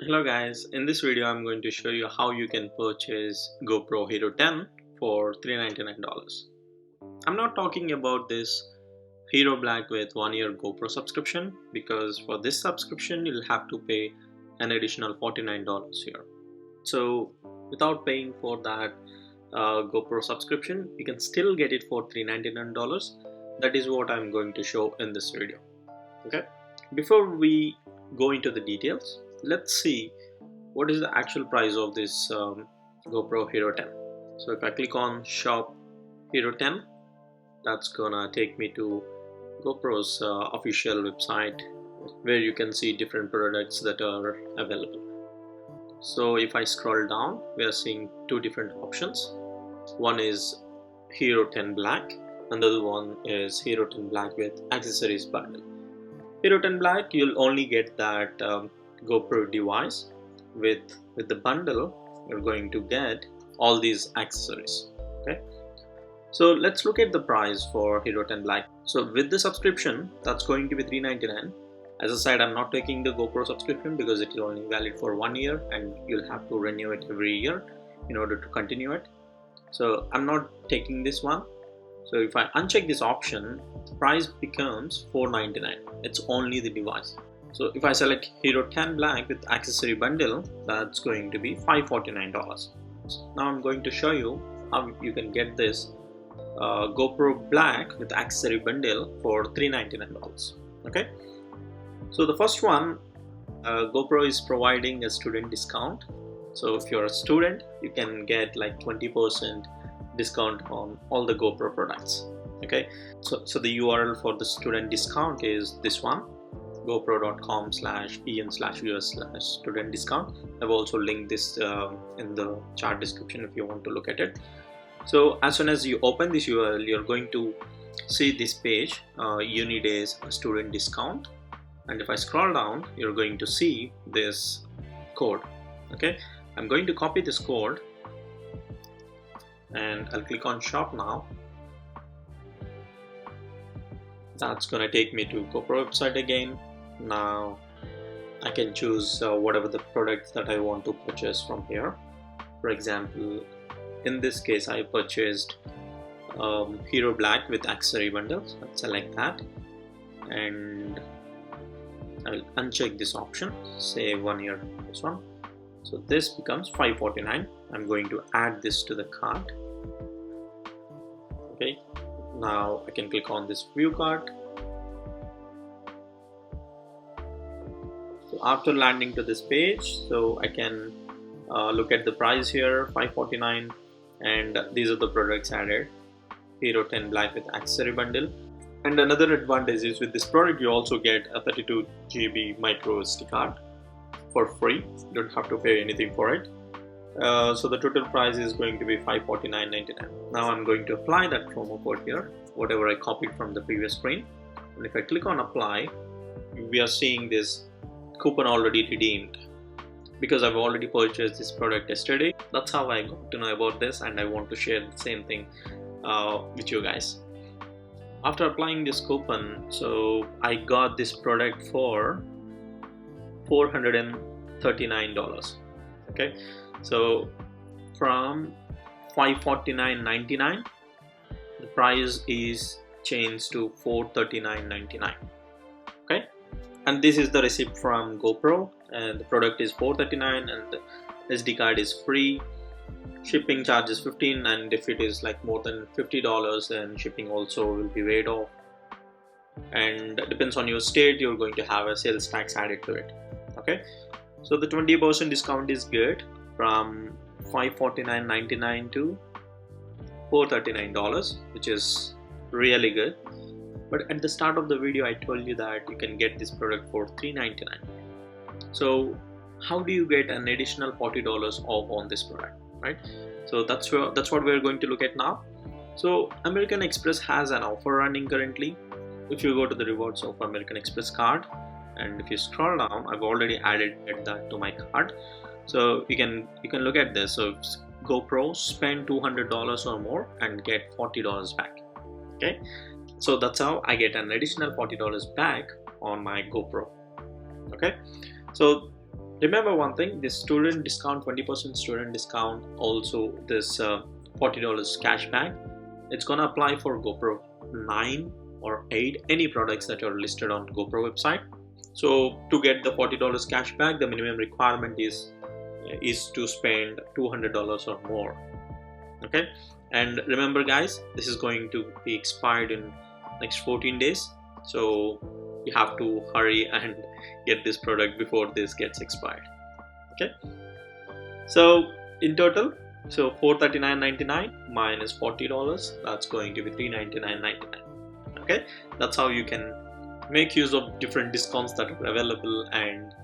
Hello guys, in this video I'm going to show you how you can purchase GoPro Hero 10 for $399. I'm not talking about this Hero Black with 1-year GoPro subscription, because for this subscription you'll have to pay an additional $49 here. So without paying for that GoPro subscription, you can still get it for $399. That is what I'm going to show in this video. Okay, before we go into the details, let's see what is the actual price of this GoPro Hero 10. So if I click on Shop Hero 10, that's gonna take me to GoPro's official website, where you can see different products that are available. So if I scroll down, we are seeing two different options. One is Hero 10 Black, another one is Hero 10 Black with accessories bundle. Hero 10 Black, you'll only get that GoPro device. With the bundle, you're going to get all these accessories. Okay, so let's look at the price for Hero 10 Black. So with the subscription, that's going to be $399. As I said, I'm not taking the GoPro subscription because it is only valid for 1 year and you'll have to renew it every year in order to continue it. So I'm not taking this one. So if I uncheck this option, the price becomes $499. It's only the device. So if I select Hero 10 Black with accessory bundle, that's going to be $549. Now I'm going to show you how you can get this GoPro Black with accessory bundle for $399. Okay, so the first one, GoPro is providing a student discount. So if you're a student, you can get like 20% discount on all the GoPro products. Okay, so the URL for the student discount is this one, gopro.com/pn/us/student discount. I've also linked this in the chart description if you want to look at it. So as soon as you open this URL, you're going to see this page, Uni Days student discount, and if I scroll down, you're going to see this code. Okay, I'm going to copy this code and I'll click on shop now. That's gonna take me to GoPro website again. Now I can choose whatever the products that I want to purchase from here. For example, in this case I purchased Hero Black with accessory bundles. I'll select that and I will uncheck this option, say 1 year, this one. So this becomes $549. I'm going to add this to the cart. Okay, now I can click on this view cart. So after landing to this page, so I can look at the price here, $549, and these are the products added. Hero 10 Black with accessory bundle. And another advantage is with this product you also get a 32 GB micro SD card for free. You don't have to pay anything for it. So the total price is going to be $549.99. Now I'm going to apply that promo code here, whatever I copied from the previous screen. And if I click on apply, we are seeing this coupon already redeemed. Because I've already purchased this product yesterday, that's how I got to know about this, and I want to share the same thing with you guys. After applying this coupon, so I got this product for $439. Okay, so from $549.99, the price is changed to $439.99. Okay, and this is the receipt from GoPro, and the product is $439 and the SD card is free. Shipping charge is $15, and if it is like more than $50, then shipping also will be waived off. And depends on your state, you're going to have a sales tax added to it. Okay, so the 20% discount is good, from $549.99 to $439, which is really good. But at the start of the video I told you that you can get this product for $399. So how do you get an additional $40 off on this product, right? So that's what we're going to look at now. So American Express has an offer running currently. If you go to the rewards of American Express card, and if you scroll down, I've already added that to my card. So you can look at this. So GoPro, spend $200 or more and get $40 back. Okay, so that's how I get an additional $40 back on my GoPro. Okay, so Remember one thing, this student discount, 20% student discount, also this $40 cashback, it's gonna apply for GoPro 9 or 8, any products that are listed on GoPro website. So to get the $40 cashback, the minimum requirement is to spend $200 or more. Okay, and remember guys, this is going to be expired in next 14 days, so you have to hurry and get this product before this gets expired. Okay, so in total, so $439.99 minus $40, that's going to be $399.99. okay, that's how you can make use of different discounts that are available and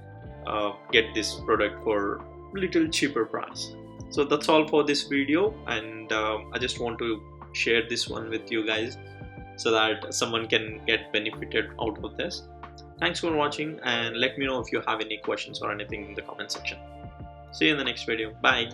get this product for little cheaper price. So that's all for this video, and I just want to share this one with you guys so that someone can get benefited out of this. Thanks for watching, and let me know if you have any questions or anything in the comment section. See you in the next video. Bye.